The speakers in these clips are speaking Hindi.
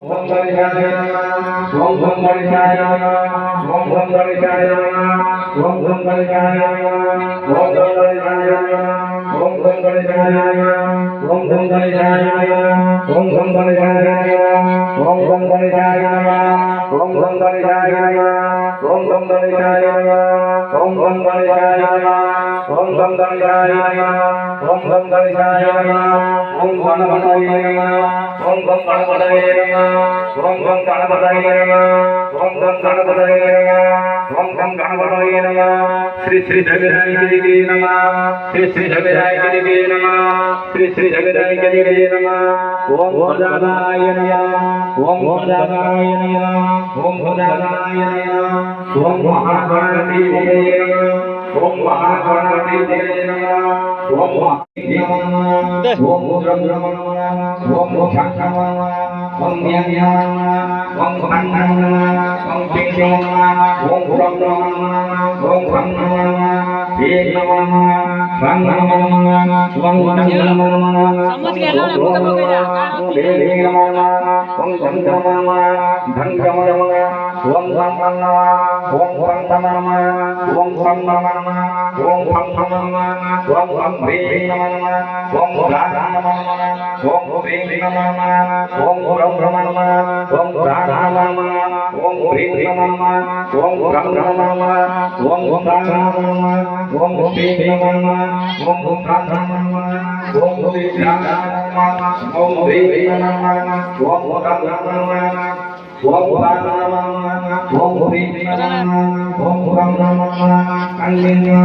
ओम गणेशाय नमः ओम गणेशाय नमः ओम गणेशाय नमः ओम गणेशाय नमः ओम गणेशाय नमः ओम गणेशाय नमः ओम गणेशाय नमः ओम गणेशाय नमः ओम गणेशाय नमः ओम गणेशाय नमः ओम गणेशाय नमः ओम गणेशाय नमः ओम गणेशाय नमः ओम गणेशाय नमः ओम गणपतये नमः ओम गणपतये नमः ओम गणपतये नमः ओम गणपतये नमः ओम गणपतये नमः श्री श्री जगदाय देवी नमः श्री श्री जगदाय देवी नमः श्री श्री जगदाय देवी नमः ओम गजाननाय नमः ओम गजाननाय नमः ओम गजाननाय नमः ओम महागणपति नमः ओम महागणपति नमः ओम ओम रुद्रम नमः ओम शंकर नमः ओम ज्ञान नमः ओम भगवान नमः ओम विष्णु नमः ओम ब्रह्म नमः ओम ब्रह्म नमः एक नमः ब्रह्म नमः ओम ब्रह्म नमः समझ गया ना बुक बुक जा देवी नमः ओम धन नमः धन नमः ओम धन नमः ओम धन नमः ओम धन नमः ओम धन नमः ओम भ्रीं नमः ओम भ्रां नमः ओम भ्रीं नमः ओम ब्रह्म नमः ओम भ्रां नमः ओम भ्रीं नमः ओम ब्रह्म नमः ओम भ्रां नमः ओम भ्रीं नमः ओम भ्रां नमः ओम भ्रीं नमः ओम भ्रीं नमः ओम ब्रह्म नमः ओम भ्रां नमः ओम भ्रीं नमः ओम ब्रह्म नमः कन्या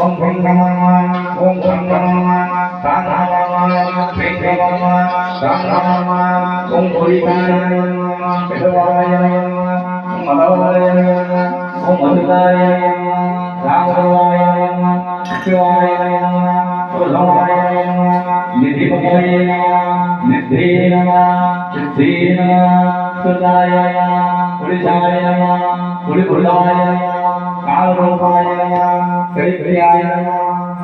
ओम ब्रह्म नमः ओम ब्रह्म नमः साधना भ्रीं नमः साधना नमः ओम भूरिकाय नमः पितवाय नमः मदवाय नमः ओम मधुकाय नमः रामदेवाय नमः शिवाय नमः प्रभवाय नमः निधिपतये नमः निधि नमः सिद्धि नमः सुदाय नमः पुरुषाय नमः पुरुषाय नमः कालरूपाय नमः कलिप्रियाय नमः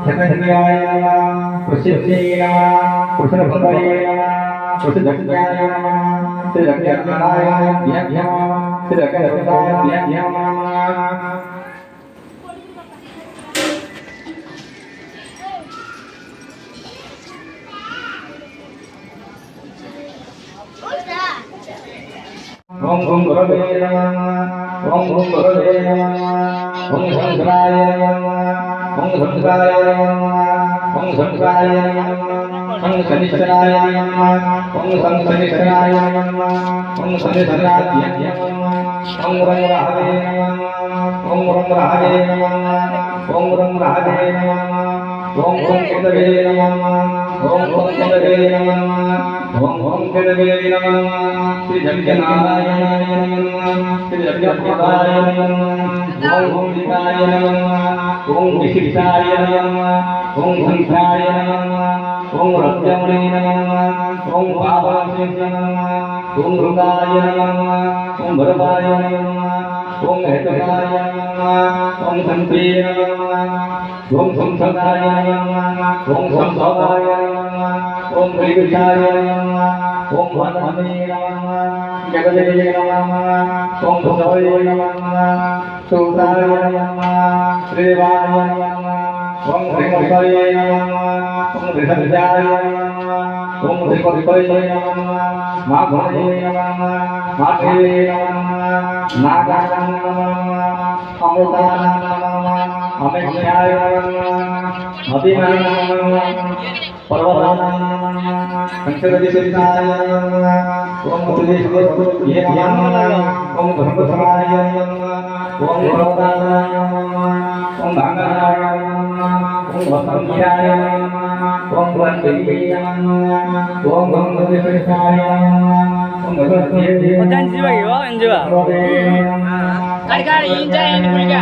शतक्रियाय नमः प्रसिद्धिये नमः पुरुषपतये नमः पुरुषदक्षाय नमः श्रीरक्षकाय नमः श्रीरक्षकाय नमः ओम ओम गुरुवे नमः ओम ओम गुरुवे नमः ओम शंकराय नमः ओम शंकराय नमः ओम शंकराय नमः ओम शनिश्चराय नमः ओम शनिश्चराय नमः ओम शनिश्चराय नमः ओम रंगराहवे नमः ओम रंगराहवे नमः ओम रंगराहवे नमः ओम ओम केतवे नमः ओम ओम केतवे नमः ओम ओम केतवे नमः श्री जगन्नाथाय नमः श्री जगन्नाथाय नमः ओम ओम विष्णाय नमः ओम विशिष्टाय नमः ओम संख्याय नमः ओम रत्नमणे नमः ओम पावाय नमः ओम रुदाय नमः ओम भरवाय नमः ओम हेतकाय नमः ओम संप्रिय नमः ओम संसदाय नमः ओम संभवाय नमः ओम त्रिविशाय नमः ओम वनमणे नमः जगदे नमः ओम भुजये नमः सुताय नमः श्रीवाय नमः ओम श्रीमतये नमः ओम ऋषभजाय नमः ओम श्रीपतिये नमः माघये नमः माघये नमः नागाय नमः अमृताय नमः अमेध्याय नमः अतिमाय नमः पर्वताय नमः पंचदशिताय नमः ओम सुदेशये नमः ओम धर्मसमाय नमः ओम भगवताय नमः ओम भांगाय नमः ओम वसंत्याय नमः ओम वंदे नमः ओम गंगदेशाय नमः ओम भगवते Hutan jiwa yo, jiwa. Kali-kali injak ini punya.